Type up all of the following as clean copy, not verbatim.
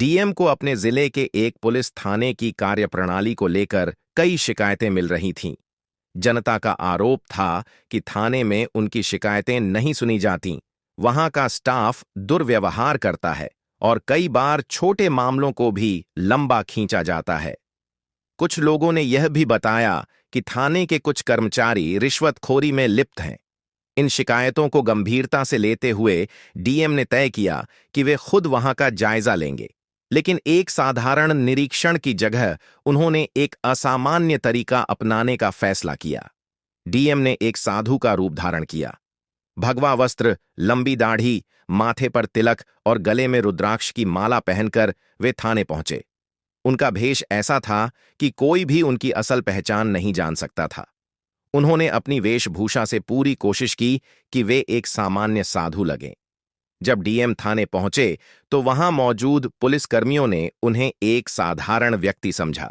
DM को अपने जिले के एक पुलिस थाने की कार्यप्रणाली को लेकर कई शिकायतें मिल रही थीं। जनता का आरोप था कि थाने में उनकी शिकायतें नहीं सुनी जातीं, वहां का स्टाफ दुर्व्यवहार करता है और कई बार छोटे मामलों को भी लंबा खींचा जाता है। कुछ लोगों ने यह भी बताया कि थाने के कुछ कर्मचारी रिश्वतखोरी में लिप्त हैं। इन शिकायतों को गंभीरता से लेते हुए डीएम ने तय किया कि वे खुद वहां का जायजा लेंगे, लेकिन एक साधारण निरीक्षण की जगह उन्होंने एक असामान्य तरीका अपनाने का फैसला किया। डीएम ने एक साधु का रूप धारण किया। भगवा वस्त्र, लंबी दाढ़ी, माथे पर तिलक और गले में रुद्राक्ष की माला पहनकर वे थाने पहुंचे। उनका भेष ऐसा था कि कोई भी उनकी असल पहचान नहीं जान सकता था। उन्होंने अपनी वेशभूषा से पूरी कोशिश की कि वे एक सामान्य साधु लगें। जब डीएम थाने पहुंचे तो वहां मौजूद पुलिसकर्मियों ने उन्हें एक साधारण व्यक्ति समझा।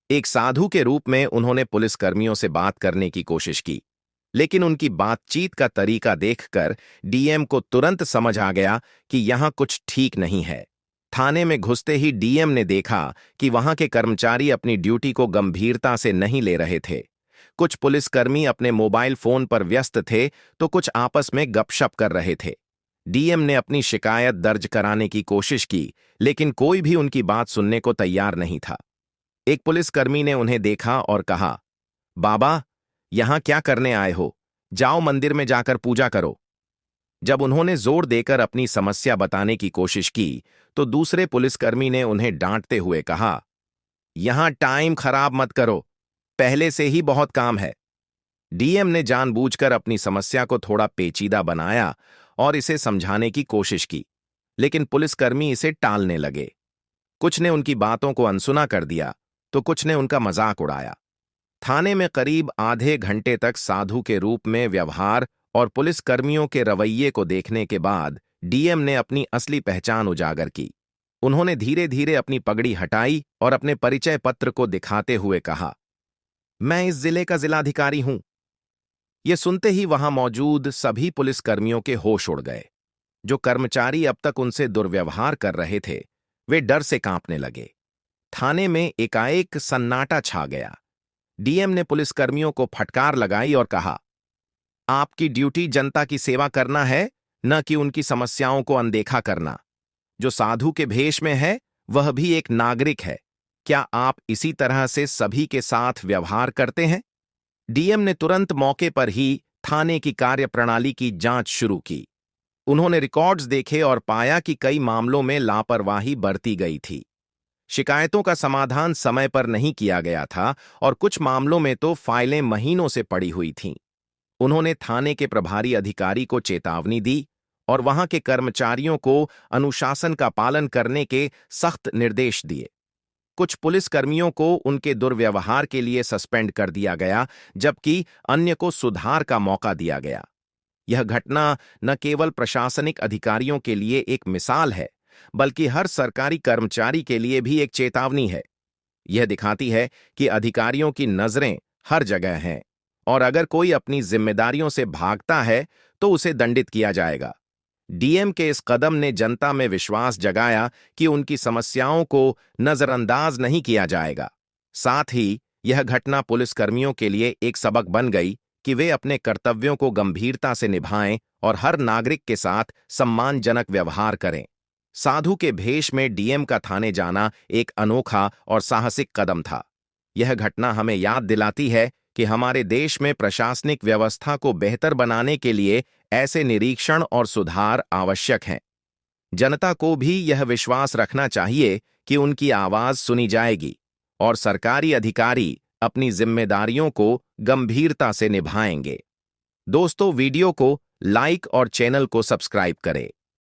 एक साधु के रूप में उन्होंने पुलिसकर्मियों से बात करने की कोशिश की, लेकिन उनकी बातचीत का तरीका देखकर डीएम को तुरंत समझ आ गया कि यहां कुछ ठीक नहीं है। थाने में घुसते ही डीएम ने देखा कि वहां के कर्मचारी अपनी ड्यूटी को गंभीरता से नहीं ले रहे थे। कुछ पुलिसकर्मी अपने मोबाइल फोन पर व्यस्त थे तो कुछ आपस में गपशप कर रहे थे। डीएम ने अपनी शिकायत दर्ज कराने की कोशिश की, लेकिन कोई भी उनकी बात सुनने को तैयार नहीं था। एक पुलिसकर्मी ने उन्हें देखा और कहा, बाबा, यहां क्या करने आए हो? जाओ मंदिर में जाकर पूजा करो। जब उन्होंने जोर देकर अपनी समस्या बताने की कोशिश की तो दूसरे पुलिसकर्मी ने उन्हें डांटते हुए कहा, यहां टाइम खराब मत करो, पहले से ही बहुत काम है। डीएम ने जानबूझकर अपनी समस्या को थोड़ा पेचीदा बनाया और इसे समझाने की कोशिश की, लेकिन पुलिसकर्मी इसे टालने लगे। कुछ ने उनकी बातों को अनसुना कर दिया तो कुछ ने उनका मजाक उड़ाया। थाने में करीब आधे घंटे तक साधु के रूप में व्यवहार और पुलिसकर्मियों के रवैये को देखने के बाद डीएम ने अपनी असली पहचान उजागर की। उन्होंने धीरे धीरे अपनी पगड़ी हटाई और अपने परिचय पत्र को दिखाते हुए कहा, मैं इस जिले का जिलाधिकारी हूं। यह सुनते ही वहां मौजूद सभी पुलिसकर्मियों के होश उड़ गए। जो कर्मचारी अब तक उनसे दुर्व्यवहार कर रहे थे, वे डर से कांपने लगे। थाने में एकाएक सन्नाटा छा गया। डीएम ने पुलिसकर्मियों को फटकार लगाई और कहा, आपकी ड्यूटी जनता की सेवा करना है, न कि उनकी समस्याओं को अनदेखा करना। जो साधु के भेष में है वह भी एक नागरिक है। क्या आप इसी तरह से सभी के साथ व्यवहार करते हैं? डीएम ने तुरंत मौके पर ही थाने की कार्यप्रणाली की जांच शुरू की। उन्होंने रिकॉर्ड्स देखे और पाया कि कई मामलों में लापरवाही बरती गई थी। शिकायतों का समाधान समय पर नहीं किया गया था और कुछ मामलों में तो फाइलें महीनों से पड़ी हुई थीं। उन्होंने थाने के प्रभारी अधिकारी को चेतावनी दी और वहां के कर्मचारियों को अनुशासन का पालन करने के सख्त निर्देश दिए। कुछ पुलिसकर्मियों को उनके दुर्व्यवहार के लिए सस्पेंड कर दिया गया, जबकि अन्य को सुधार का मौका दिया गया। यह घटना न केवल प्रशासनिक अधिकारियों के लिए एक मिसाल है, बल्कि हर सरकारी कर्मचारी के लिए भी एक चेतावनी है। यह दिखाती है कि अधिकारियों की नजरें हर जगह हैं और अगर कोई अपनी जिम्मेदारियों से भागता है तो उसे दंडित किया जाएगा। डीएम के इस कदम ने जनता में विश्वास जगाया कि उनकी समस्याओं को नजरअंदाज नहीं किया जाएगा। साथ ही यह घटना पुलिसकर्मियों के लिए एक सबक बन गई कि वे अपने कर्तव्यों को गंभीरता से निभाएं और हर नागरिक के साथ सम्मानजनक व्यवहार करें। साधु के भेष में डीएम का थाने जाना एक अनोखा और साहसिक कदम था। यह घटना हमें याद दिलाती है कि हमारे देश में प्रशासनिक व्यवस्था को बेहतर बनाने के लिए ऐसे निरीक्षण और सुधार आवश्यक हैं। जनता को भी यह विश्वास रखना चाहिए कि उनकी आवाज सुनी जाएगी और सरकारी अधिकारी अपनी जिम्मेदारियों को गंभीरता से निभाएंगे। दोस्तों, वीडियो को लाइक और चैनल को सब्सक्राइब करें।